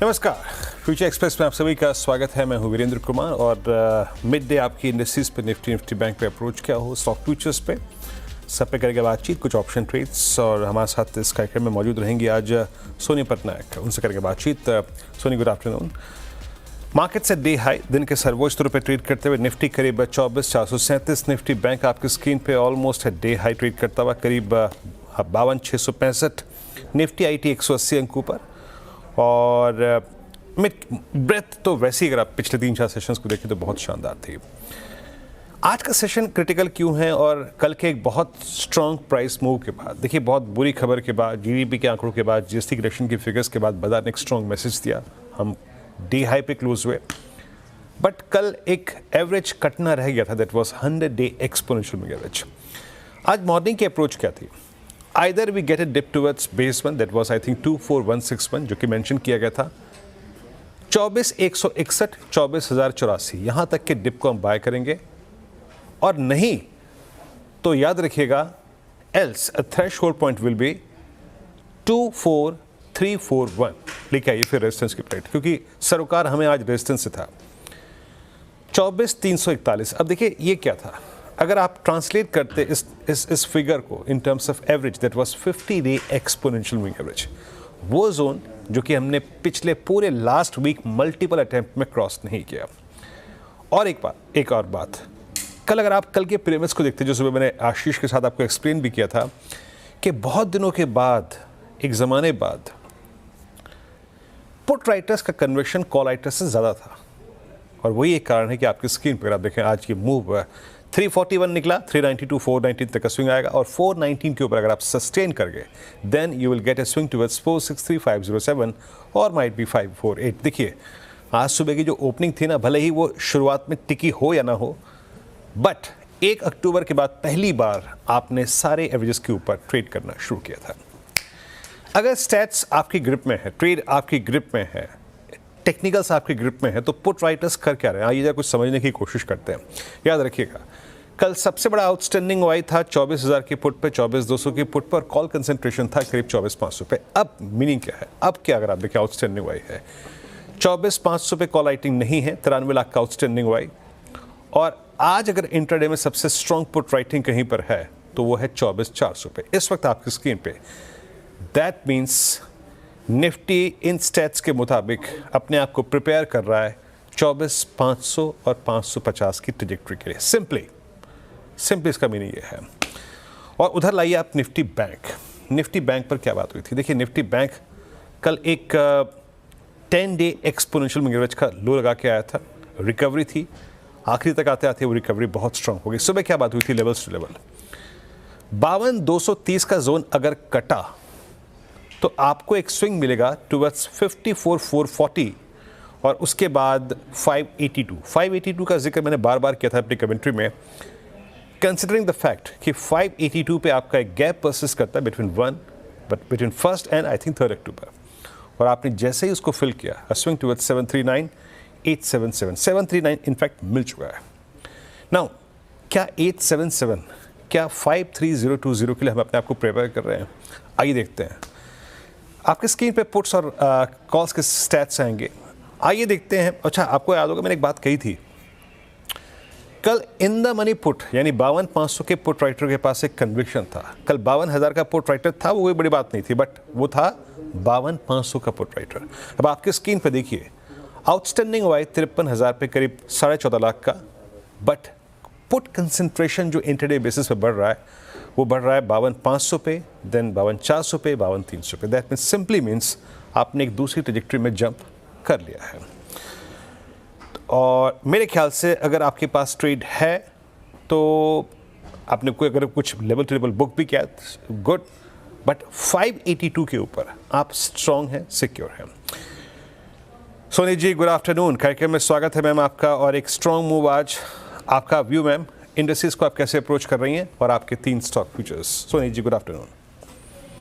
नमस्कार, future express में आप सभी का स्वागत है। मैं हूं वीरेंद्र कुमार और मिड डे आपकी इंडस्ट्रीज पे निफ्टी बैंक पे अप्रोच किया हो, स्टॉक फ्यूचर्स पे सब पे करेंगे बातचीत, कुछ ऑप्शन ट्रेड्स। और हमारे साथ इस कार्यक्रम में मौजूद रहेंगी आज सोनी पटनायक, उनसे करेंगे बातचीत। Soni, good afternoon. मार्केट से डे हाई, दिन के सर्वोच्च स्तरों पर ट्रेड करते हुए निफ्टी करीब 24,437, निफ्टी बैंक आपकी स्क्रीन पे ऑलमोस्ट डे हाई ट्रेड करता हुआ करीब 52,665, निफ्टी आईटी 180 अंकों पर। और मिड ब्रेथ तो वैसे ही अगर आप पिछले 3-4 सेशंस को देखें तो बहुत शानदार थी। आज का सेशन क्रिटिकल क्यों है? और कल के एक बहुत स्ट्रॉन्ग प्राइस मूव के बाद, देखिए बहुत बुरी खबर के बाद, जीडीपी के आंकड़ों के बाद, जीएसटी कलेक्शन की फिगर्स के बाद बाजार ने एक स्ट्रॉन्ग मैसेज दिया, हम डी हाई पे क्लोज हुए। बट कल एक एवरेज कटना रह गया था, that was 100 day exponential moving average. आज मॉर्निंग की अप्रोच क्या थी? Either we get a dip towards base one, that was I think 24161, जो कि मेंशन किया गया था 24,161, 24,084, यहाँ तक के डिप को हम बाय करेंगे। और नहीं तो याद रखिएगा, else a threshold point will be 24,341, लेके आइए फिर रेजिस्टेंस की प्लेट, क्योंकि सरोकार हमें आज रेजिस्टेंस से था 24,341। अब देखिए ये क्या था, अगर आप ट्रांसलेट करते इस फिगर को in terms of average, that was 50 day exponential moving average, वो जोन जो कि हमने पिछले पूरे लास्ट वीक मल्टीपल अटेम्प्ट में क्रॉस नहीं किया। और एक और बात, कल अगर आप कल के प्रीमिस को देखते, जो सुबह मैंने आशीष के साथ आपको एक्सप्लेन भी किया था कि बहुत दिनों के बाद, एक ज़माने बाद, पुट राइटर्स का कन्वर्शन कॉल राइटर्स से ज़्यादा था। और वही एक कारण है कि आपकी स्क्रीन पर आप देखें आज की मूव 341 निकला, 392 419 तक का स्विंग आएगा। और 419 के ऊपर अगर आप सस्टेन कर गए, then you will get a swing towards 463,507 और माइट बी 548। देखिए आज सुबह की जो ओपनिंग थी ना, भले ही वो शुरुआत में टिकी हो या ना हो, बट 1 अक्टूबर के बाद पहली बार आपने सारे एवरेजेस के ऊपर ट्रेड करना शुरू किया था। अगर स्टैट्स आपकी ग्रिप में है, ट्रेड आपकी ग्रिप में है, टेक्निकल्स आपके ग्रिप में है, तो पुट राइटर्स कर क्या रहे हैं? आइए कुछ समझने की कोशिश करते हैं। याद रखिएगा, कल सबसे बड़ा आउटस्टैंडिंग वाई था 24,000 के पुट पे, 24,200 के पुट पर, कॉल कंसेंट्रेशन था करीब 24,500 पे। अब मीनिंग क्या है? अब क्या अगर आप देखें आउटस्टैंडिंग वाई है 24,500 पे, कॉल राइटिंग नहीं है, 93 लाख का आउटस्टैंडिंग वाई। और आज अगर इंट्राडे में सबसे स्ट्रॉन्ग पुट राइटिंग कहीं पर है तो वो है 24,400 पे इस वक्त आपकी स्क्रीन पे। That means Nifty in stats के मुताबिक अपने आप को प्रिपेयर कर रहा है 24,500 और 550 की ट्रैजेक्टरी के लिए। सिंपली इसका मीनिंग ये है। और उधर लाइए आप निफ्टी बैंक पर क्या बात हुई थी? देखिए निफ्टी बैंक कल एक 10 डे एक्सपोनेंशियल मूविंग एवरेज का लो लगा के आया था, रिकवरी थी, आखिरी तक आते आते वो रिकवरी बहुत स्ट्रांग हो गई। सुबह क्या बात हुई थी? लेवल्स टू लेवल 52,230 का जोन अगर कटा तो आपको एक स्विंग मिलेगा टुवर्ड्स 54,440 और उसके बाद 582 का जिक्र मैंने बार बार किया था अपनी कमेंट्री में। कंसिडरिंग द फैक्ट कि 582 पे आपका एक गैप परसिस्ट करता है between first and I think 3 अक्टूबर, और आपने जैसे ही उसको फिल किया, स्विंग टुवर्ड्स 739,877, 739 इनफैक्ट मिल चुका है। नाउ क्या 877, क्या 53020 के लिए हम अपने आप को प्रिपेयर कर रहे हैं? आइए देखते हैं। आपके स्क्रीन पे पुट्स और कॉल्स के स्टैट्स आएंगे, आइए देखते हैं। अच्छा, आपको याद होगा मैंने एक बात कही थी कल, इन द मनी पुट यानी 52,500 के पुट राइटर के पास एक कन्विक्शन था। कल 52,000 का पुट राइटर था, वो कोई बड़ी बात नहीं थी, बट वो था 52,500 का पुट राइटर। अब आपके स्क्रीन पे देखिए, आउटस्टैंडिंग वाई 53,000 पे करीब 14.5 लाख का, बट पुट कंसंट्रेशन जो इंटरडे बेसिस पे बढ़ रहा है वो बढ़ रहा है 52,500 पे, देन 52,400 पे, 52,300 पे। दैट मीन्स सिंपली मीन्स आपने एक दूसरी ट्रैजेक्टरी में जंप कर लिया है। और मेरे ख्याल से अगर आपके पास ट्रेड है तो आपने कोई अगर कुछ लेवल टू लेवल बुक भी किया, गुड, बट 582 के ऊपर आप स्ट्रॉन्ग हैं, सिक्योर हैं। सोनी जी, गुड आफ्टरनून, कार्यक्रम में स्वागत है मैम आपका। और एक स्ट्रॉन्ग मूव आज, आपका व्यू मैम, इंडस्ट्रीज को आप कैसे अप्रोच कर रही हैं और आपके 3 stock futures? Soni ji, good afternoon.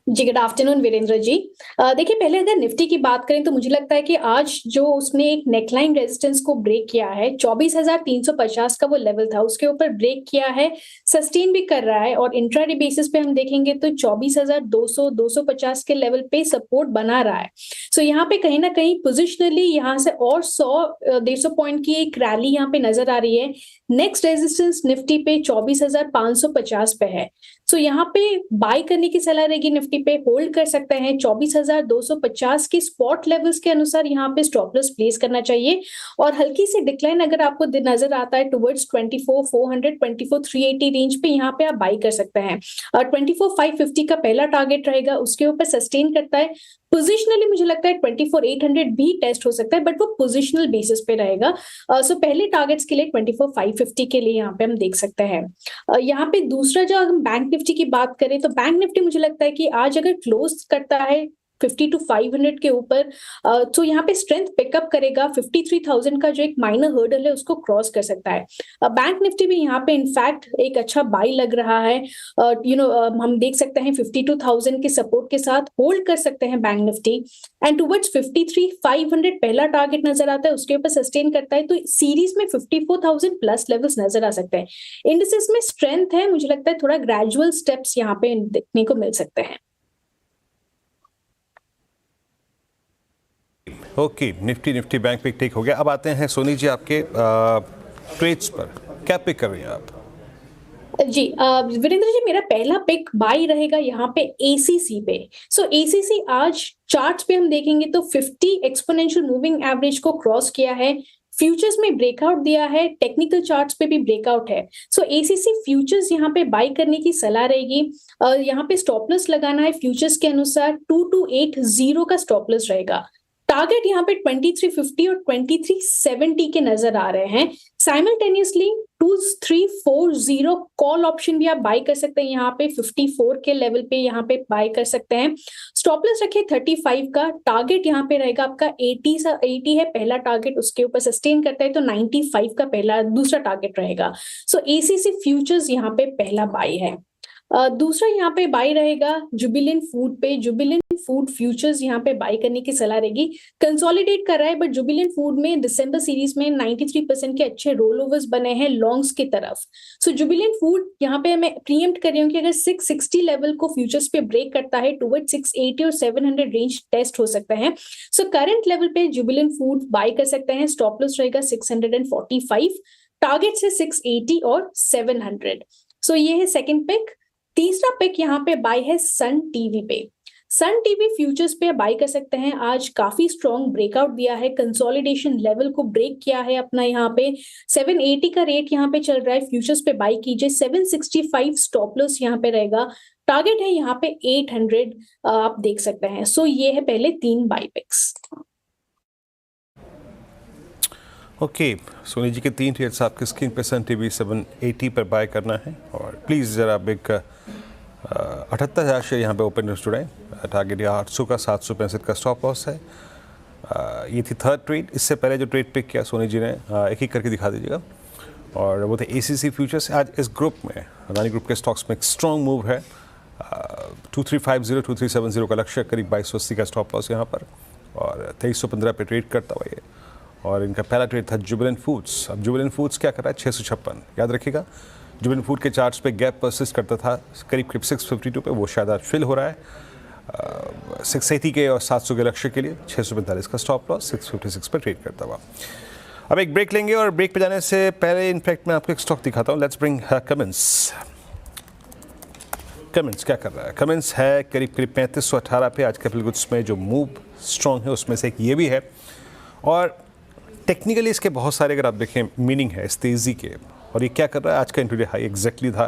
जी गुड आफ्टरनून वीरेंद्र जी। देखिए, पहले अगर निफ्टी की बात करें तो मुझे लगता है कि आज जो उसने एक नेकलाइन रेजिस्टेंस को ब्रेक किया है, 24,350 का वो लेवल था, उसके ऊपर ब्रेक किया है, सस्टेन भी कर रहा है। और इंट्राडे बेसिस पे हम देखेंगे तो 24,200 250 के लेवल पे सपोर्ट बना रहा है। सो यहाँ पे कहीं ना कहीं पोजिशनली यहाँ से और 100-150 पॉइंट की एक रैली यहाँ पे नजर आ रही है। नेक्स्ट रेजिस्टेंस निफ्टी पे 24,550 पे है। सो यहाँ पे बाय करने की सलाह रहेगी, निफ्टी पे होल्ड कर सकते हैं। 24,250 की स्पॉट लेवल्स के अनुसार यहाँ पे स्टॉप लॉस प्लेस करना चाहिए। और हल्की सी डिक्लाइन अगर आपको नजर आता है टुवर्ड्स 24,400 24,380 रेंज पे, यहाँ पे आप बाई कर सकते हैं। 24,550 का पहला टारगेट रहेगा, उसके ऊपर सस्टेन करता है। पोजिशनली मुझे लगता है 24,800 भी टेस्ट हो सकता है, बट वो पोजिशनल बेसिस पे रहेगा। सो पहले टारगेट्स के लिए 24,550 के लिए यहाँ पे हम देख सकते हैं। यहाँ पे दूसरा जो हम बैंक निफ्टी की बात करें तो बैंक निफ्टी मुझे लगता है कि आज अगर क्लोज करता है 50 to 500 के ऊपर, तो यहाँ पे स्ट्रेंथ पिकअप करेगा। 53,000 का जो एक माइनर हर्डल है उसको क्रॉस कर सकता है। बैंक निफ्टी भी यहाँ पे इनफैक्ट एक अच्छा बाई लग रहा है। हम देख सकते हैं 52,000 के सपोर्ट के साथ होल्ड कर सकते हैं बैंक निफ्टी। एंड टुवर्ड्स 53,500 पहला टारगेट नजर आता है, उसके ऊपर सस्टेन करता है तो सीरीज में 54,000 प्लस लेवल्स नजर आ सकते हैं। इंडिसेस में स्ट्रेंथ है, मुझे लगता है थोड़ा ग्रेजुअल स्टेप्स यहाँ पे देखने को मिल सकते हैं। Okay, Nifty bank pick take हो गया। अब आते हैं सोनी जी आपके ट्रेड्स पर, क्या पिक कर रही हैं आप? जी वीरेंद्र जी, मेरा पहला पिक बाई रहेगा यहाँ पे एसीसी पे। सो एसीसी आज चार्ट्स पे हम देखेंगे तो 50 एक्सपोनेंशियल मूविंग एवरेज को क्रॉस किया है, फ्यूचर्स में ब्रेकआउट दिया है, टेक्निकल चार्ट्स पे भी ब्रेकआउट है। सो एसीसी फ्यूचर्स यहाँ पे बाई करने की सलाह रहेगी। यहाँ पे स्टॉप लॉस लगाना है फ्यूचर्स के अनुसार 2280 का स्टॉप लॉस रहेगा। टारगेट यहाँ पे 2350 और 2370 के नजर आ रहे हैं। साइमल्टेनियसली 2340 कॉल ऑप्शन भी आप बाय कर सकते हैं, यहाँ पे 54 के लेवल पे यहाँ पे बाय कर सकते हैं। स्टॉप लॉस रखिए 35 का। टारगेट यहाँ पे रहेगा आपका 80 है पहला टारगेट, उसके ऊपर सस्टेन करता है तो 95 का पहला दूसरा टारगेट रहेगा। सो एसीसी फ्यूचर्स यहाँ पे पहला बाय है। दूसरा यहाँ पे बाई रहेगा जुबिलेंट फूड पे। जुबिलेंट फूड फ्यूचर्स यहाँ पे बाई करने की सलाह रहेगी। कंसोलिडेट कर रहा है, बट जुबिलेंट फूड में दिसंबर सीरीज में 93% के अच्छे रोल ओवर्स बने हैं लॉन्ग्स की तरफ। सो जुबिलेंट फूड यहाँ पे मैं प्रीएम्प्ट कर रही हूँ कि अगर 660 लेवल को फ्यूचर्स पे ब्रेक करता है टुवर्ड 680 और 700 रेंज टेस्ट हो सकता है। सो करंट लेवल पे जुबिलेंट फूड बाई कर सकते हैं। स्टॉप लॉस रहेगा 645, टारगेट से 680 और 700। सो ये है सेकेंड पिक। तीसरा पिक यहाँ पे बाय है सन टीवी पे। सन टीवी फ्यूचर्स पे बाय कर सकते हैं। आज काफी स्ट्रॉन्ग ब्रेकआउट दिया है, कंसोलिडेशन लेवल को ब्रेक किया है अपना। यहाँ पे 780 का रेट यहाँ पे चल रहा है, फ्यूचर्स पे बाय कीजिए। 765 स्टॉप लॉस यहाँ पे रहेगा, टारगेट है यहाँ पे 800, आप देख सकते हैं। सो ये है पहले 3 bye pics. Okay, Soni ji के 3 ट्रेड्स आपके स्क्रीन पे सन टीवी 780 पर बाय करना है। और प्लीज़ ज़रा एक 78,000 शेयर यहाँ पे ओपन जुड़ें। टारगेट या 800 का, 765 का स्टॉप लॉस है। ये थी थर्ड ट्रेड। इससे पहले जो ट्रेड पिक किया सोनी जी ने, एक एक करके दिखा दीजिएगा। और वो थे एसीसी फ्यूचर्स। आज इस ग्रुप में, अदानी ग्रुप के स्टॉक्स में एक स्ट्रॉन्ग मूव है। 2350 2370 का लक्ष्य, करीब 2280 का स्टॉप लॉस यहाँ पर, और 2315 पे ट्रेड करता हुआ ये। और इनका पहला ट्रेड था जुबिलेंट फूड्स। अब जुबिलेंट फूड्स क्या कर रहा है? 656। याद रखिएगा, जुबिलेंट फूड के चार्ट्स पे गैप परसिस्ट करता था करीब 652 पे, वो शायद आज फिल हो रहा है। 680 के और 700 के लक्ष्य के लिए 645 का स्टॉप लॉस, 656 पर ट्रेड करता हुआ। अब एक ब्रेक लेंगे, और ब्रेक पे जाने से पहले इनफैक्ट मैं आपको एक स्टॉक दिखाता हूँ। Let's bring Cummins. कमिंस क्या कर रहा है? कमिंस है करीब 3518 पे। आज कैपिटल गुड्स में जो मूव स्ट्रॉन्ग है उसमें से एक ये भी है। और टेक्निकली इसके बहुत सारे, अगर आप देखें, मीनिंग है इस तेज़ी के। और ये क्या कर रहा है? आज का इंट्राडे हाई एग्जैक्टली था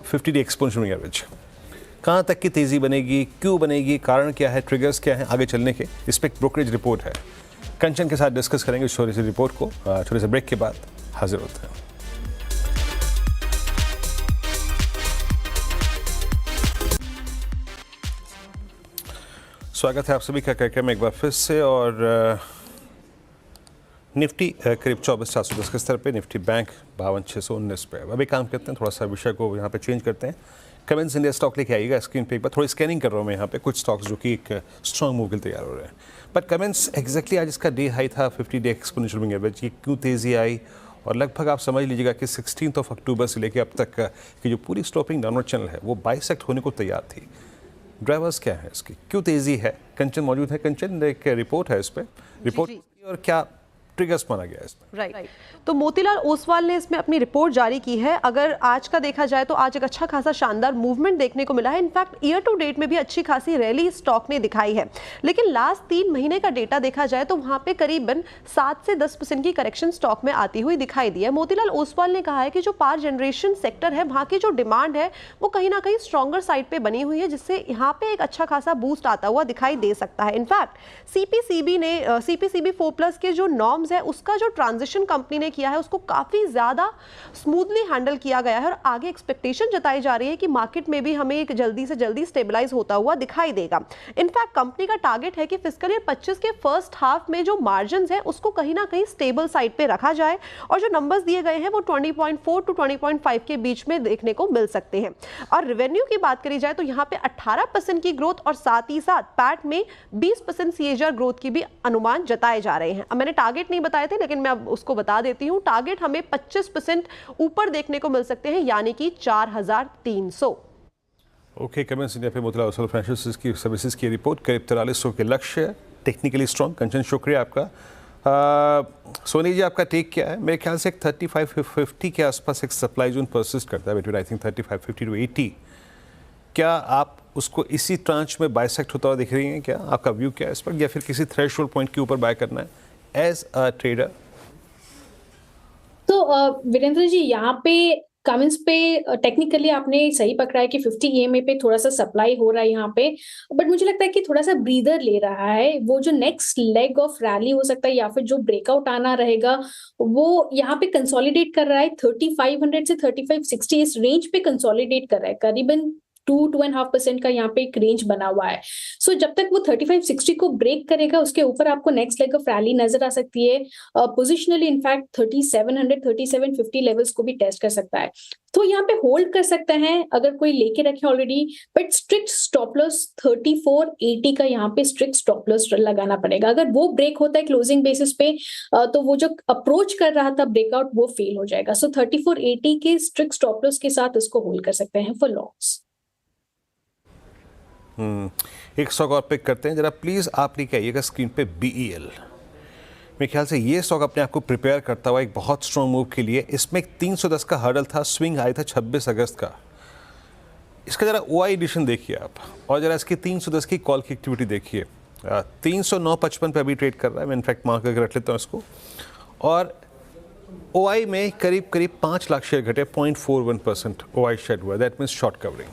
50 डे एक्सपोनेंशियल मूविंग एवरेज। कहाँ तक की तेज़ी बनेगी, क्यों बनेगी, कारण क्या है, ट्रिगर्स क्या हैं आगे चलने के, इस पर एक ब्रोकरेज रिपोर्ट है। कंचन के साथ डिस्कस करेंगे इस छोटी सी रिपोर्ट को। छोटे से ब्रेक के बाद हाजिर होते हैं। स्वागत है आप सभी का कार्यक्रम में एक बार फिर से। और निफ्टी करीब 24,410 के स्तर पे, निफ्टी बैंक 52,619 पे। अब एक काम करते हैं, थोड़ा सा विषय को यहाँ पे चेंज करते हैं। कमिंस इंडिया स्टॉक लेके आइएगा स्क्रीन पे एक बार। थोड़ी स्कैनिंग कर रहा हूँ मैं यहाँ पे कुछ स्टॉक्स जो कि एक स्ट्रॉन्ग मूव के लिए तैयार हो रहे हैं। बट कमिंस एग्जैक्टली आज इसका डे हाई था 50 डे एक्सपोनेंशियल मूविंग एवरेज। ये क्यों तेज़ी आई? और लगभग आप समझ लीजिएगा कि 16 अक्टूबर से लेकर अब तक की जो पूरी स्टॉपिंग डाउनवर्ड चैनल है वो बाइसेक्ट होने को तैयार थी। ड्राइवर्स क्या है इसकी, क्यों तेजी है? कंचन मौजूद है। कंचन, एक रिपोर्ट है इस पे, रिपोर्ट और क्या ट्रिगर्स माना गया है इसमें? राइट। तो मोतीलाल ओसवाल ने इसमें अपनी रिपोर्ट जारी की है। अगर आज का देखा जाए तो आज एक अच्छा खासा शानदार मूवमेंट देखने को मिला है। इनफैक्ट ईयर टू डेट में भी अच्छी खासी रैली स्टॉक ने दिखाई है, लेकिन लास्ट 3 महीने का डेटा देखा जाए तो वहां पे करीबन 7 से 10% की करेक्शन स्टॉक में आती हुई दिखाई दी है। मोतीलाल ओसवाल ने कहा है कि जो पावर जनरेशन सेक्टर है वहां की जो डिमांड है वो कहीं ना कहीं स्ट्रॉन्गर साइड पे बनी हुई है, जिससे यहाँ पे एक अच्छा खासा बूस्ट आता हुआ दिखाई दे सकता है। इनफैक्ट सीपीसीबी ने सीपीसीबी 4+ के जो नॉर्म्स है उसका जो ट्रांजिशन कंपनी ने किया है उसको काफी ज्यादा स्मूथली हैंडल किया गया है और आगे एक्सपेक्टेशन जताई जा रही है कि मार्केट में भी हमें एक जल्दी से जल्दी स्टेबलाइज होता हुआ दिखाई देगा। इनफैक्ट कंपनी का टारगेट है कि फिस्कल ईयर 25 के फर्स्ट हाफ में जो मार्जिन है उसको कहीं ना कहीं स्टेबल साइड पे रखा जाए और जो नंबर्स दिए गए हैं वो 20.4 टू 20.5 के बीच में देखने को मिल सकते हैं। और रेवेन्यू की बात करी जाए तो यहाँ पे 18% की ग्रोथ और साथ ही साथ पैट में 20% CAGR ग्रोथ की भी अनुमान जताए जा रहे हैं। अब मैंने टारगेट नहीं बताए थे, लेकिन मैं अब उसको बता देती हूं। टारगेट हमें 25% ऊपर देखने को मिल सकते हैं, यानी कि 4300। ओके, कमेंट्स इंडिया पे मोतीलाल ओसवाल फाइनेंशियल सर्विसेज की रिपोर्ट करीब 4300 के लक्ष्य है, टेक्निकली स्ट्रॉन्ग। कंचन, शुक्रिया आपका। सोनी जी, आपका टेक क्या है? मेरे ख्याल से एक 3550 के आसपास एक सप्लाई जोन परसिस्ट करता है बिटवीन आई थिंक 3550 टू 80। क्या आप उसको इसी ट्रांच में बाइसेक्ट होता हुआ दिख रही हैं? क्या आपका व्यू क्या है इस पर, या फिर किसी थ्रेशोल्ड पॉइंट के ऊपर बाय करना है एज अ ट्रेडर? तो वीरेंद्र जी, यहाँ पे कमेंट्स पे टेक्निकली आपने सही पकड़ा है कि 50 EMA पे थोड़ा सा सप्लाई हो रहा है यहाँ पे, बट मुझे लगता है कि थोड़ा सा ब्रीदर ले रहा है। वो जो नेक्स्ट लेग ऑफ रैली हो सकता है या फिर जो ब्रेकआउट आना रहेगा वो यहाँ पे कंसोलिडेट कर रहा है 3500 से 3560 इस रेंज पे कंसोलिडेट कर रहा है। करीबन 2-2.5% का यहाँ पे एक रेंज बना हुआ है। सो जब तक वो 3560 को ब्रेक करेगा उसके ऊपर आपको नेक्स्ट लेग ऑफ रैली नजर आ सकती है। पोजिशनली इनफैक्ट 3700 3750 लेवल्स को भी टेस्ट कर सकता है, तो यहाँ पे होल्ड कर सकते हैं अगर कोई लेके रखे already, but strict stop loss 3480 का यहाँ पे स्ट्रिक्ट स्टॉप लॉस लगाना पड़ेगा। अगर वो ब्रेक होता है क्लोजिंग बेसिस पे तो वो जो अप्रोच कर रहा था ब्रेकआउट वो फेल हो जाएगा। सो 3480 के स्ट्रिक्ट स्टॉप लॉस के साथ उसको होल्ड कर सकते हैं फॉर लॉन्ग्स। एक स्टॉक और पिक करते हैं जरा प्लीज। आप लिख आइएगा स्क्रीन पे BEL। मेरे ख्याल से ये स्टॉक अपने आप को प्रिपेयर करता हुआ एक बहुत स्ट्रॉन्ग मूव के लिए। इसमें 310 का हर्डल था, स्विंग आया था 26 अगस्त का। इसका जरा OI एडिशन देखिए आप, और जरा इसकी 310 की कॉल की एक्टिविटी देखिए। 309.55 पे अभी ट्रेड कर रहा है। मैं इनफैक्ट मार्क करके रख लेता हूँ इसको। और OI में करीब करीब 5 लाख शेयर घटे, 0.41% OI शेड हुआ, दैट मीन्स शॉर्ट कवरिंग।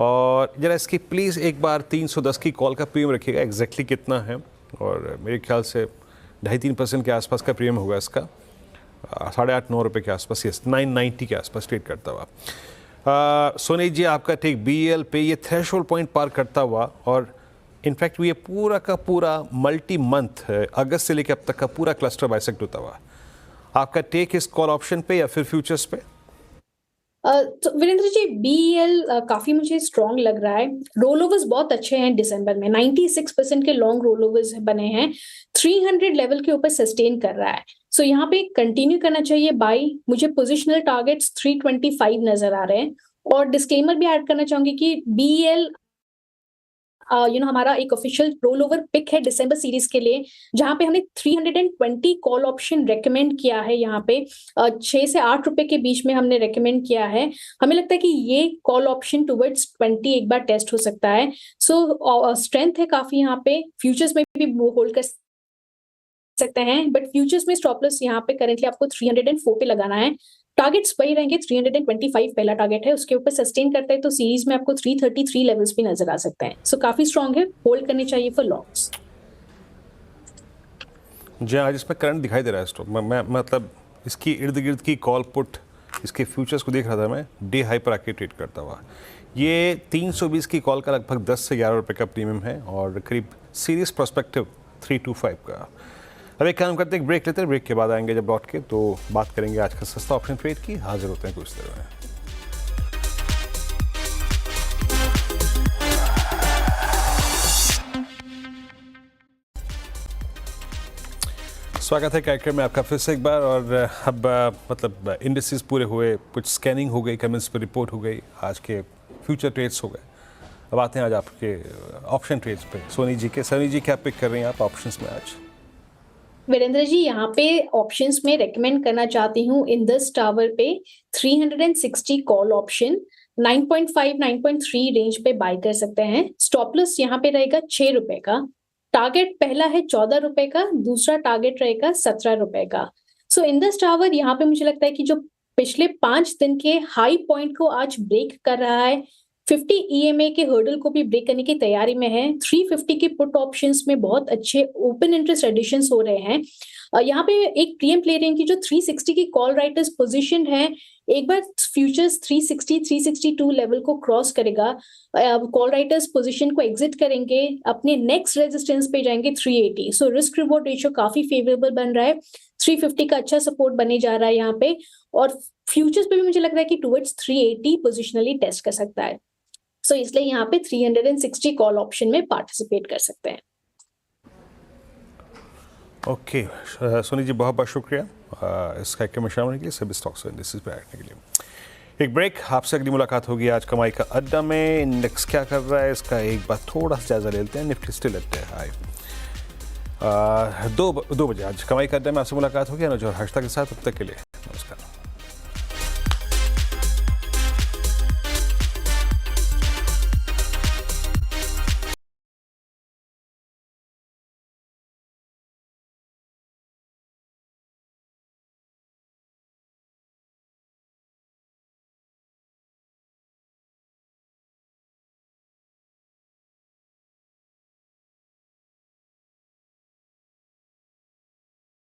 और जरा इसकी प्लीज़ एक बार 310 की कॉल का प्रीमियम रखिएगा, एग्जैक्टली कितना है। और मेरे ख्याल से 2.5-3% के आसपास का प्रीमियम होगा इसका, 8.5-9 रुपये के आसपास, यस 990 के आसपास ट्रेड करता हुआ। सोनी जी, आपका टेक BEL पे ये थ्रेशोल्ड पॉइंट पार करता हुआ, और इनफैक्ट ये पूरा का पूरा मल्टी मंथ अगस्त से लेकर अब तक का पूरा क्लस्टर बाइसेक्ट होता हुआ। आपका टेक इस कॉल ऑप्शन पे या फिर फ्यूचर्स पे? तो वीरेंद्र जी, BEL काफी मुझे स्ट्रॉन्ग लग रहा है। रोल ओवर्स बहुत अच्छे हैं दिसंबर में, 96% के लॉन्ग रोल ओवर्स बने हैं, 300 लेवल के ऊपर सस्टेन कर रहा है। सो यहाँ पे कंटिन्यू करना चाहिए बाई। मुझे पोजिशनल टारगेट्स 325 नजर आ रहे हैं। और डिस्क्लेमर भी ऐड करना चाहूंगी कि BEL हमारा एक ऑफिशियल रोल ओवर पिक है दिसंबर सीरीज के लिए, जहां पे हमने 320 कॉल ऑप्शन रेकमेंड किया है। यहाँ पे 6 से 8 रुपए के बीच में हमने रेकमेंड किया है। हमें लगता है कि ये कॉल ऑप्शन टुवर्ड्स 20 एक बार टेस्ट हो सकता है। सो स्ट्रेंथ है काफी यहाँ पे। फ्यूचर्स में भी वो होल्ड कर सकते हैं, बट फ्यूचर्स में स्टॉप लॉस यहाँ पे करेंटली आपको 304 पे लगाना है। टारगेट्स वही रहेंगे, 325 पहला टारगेट है, उसके ऊपर सस्टेन करता है तो सीरीज में आपको 333 लेवल्स भी नजर आ सकते हैं। सो काफी स्ट्रांग है, होल्ड करने चाहिए फॉर लॉन्ग्स। जी, आज इसमें करंट दिखाई दे रहा है स्टॉक। मैं मतलब इसकी इर्द गिर्द की कॉल पुट, इसके फ्यूचर्स को देख रहा था मैं, डे हाई पर आके ट्रेड करता हुआ। ये 320 की कॉल का लगभग 10 से 11 रुपये का प्रीमियम है, और करीब सीरीज प्रोस्पेक्टिव 325 का। अब एक काम करते हैं, ब्रेक लेते हैं। ब्रेक के बाद आएंगे जब लौट के तो बात करेंगे आज का सस्ता ऑप्शन ट्रेड की। हाजिर होते हैं कुछ देर में। स्वागत है कार्यक्रम में आपका फिर से एक बार। और अब मतलब इंडिसेस पूरे हुए, कुछ स्कैनिंग हो गई, कमेंट्स पर रिपोर्ट हो गई, आज के फ्यूचर ट्रेड्स हो गए। अब आते हैं आज आपके ऑप्शन ट्रेड्स पे सोनी जी क्या पिक कर रही हैं आप ऑप्शंस में आज? वीरेंद्र जी, यहाँ पे ऑप्शंस में रेकमेंड करना चाहती हूँ इंडस टावर पे 360 कॉल ऑप्शन 9.5 9.3 रेंज पे बाय कर सकते हैं। स्टॉप लॉस यहाँ पे रहेगा 6 रुपए का। टारगेट पहला है 14 रुपए का, दूसरा टारगेट रहेगा 17 रुपए का। सो इंडस टावर यहाँ पे मुझे लगता है कि जो पिछले 5 दिन के हाई पॉइंट को आज ब्रेक कर रहा है, 50 EMA के हर्डल को भी ब्रेक करने की तैयारी में है। 350 के पुट ऑप्शंस में बहुत अच्छे ओपन इंटरेस्ट एडिशंस हो रहे हैं। यहाँ पे एक प्रीएम्प्ट ले रहे हैं कि जो 360 की कॉल राइटर्स पोजीशन है, एक बार फ्यूचर्स 360 362 लेवल को क्रॉस करेगा, कॉल राइटर्स पोजीशन को एग्जिट करेंगे, अपने नेक्स्ट रेजिस्टेंस पे जाएंगे 380। सो रिस्क रिवॉर्ड रेशियो काफी फेवरेबल बन रहा है। 350 का अच्छा सपोर्ट बने जा रहा है यहाँ पे, और फ्यूचर्स पे भी मुझे लग रहा है कि टुवर्ड्स 380 पोजिशनली टेस्ट कर सकता है। सो इसलिए यहाँ पे 360 कॉल ऑप्शन में पार्टिसिपेट कर सकते हैं। ओके सोनी जी, बहुत बहुत शुक्रिया इस कार्यक्रम में शामिल होने के लिए, सभी स्टॉक्स इंडेक्सेस पे बैठने के लिए। एक ब्रेक, आपसे अगली मुलाकात होगी आज कमाई का अड्डा में। इंडेक्स क्या कर रहा है इसका एक बार थोड़ा सा जायजा लेते हैं। निफ्टी स्टिल लेते हैं हाई 2 बजे आज कमाई का अड्डा में आपसे मुलाकात होगी अनुज और हर्षिता के साथ। अब तक के लिए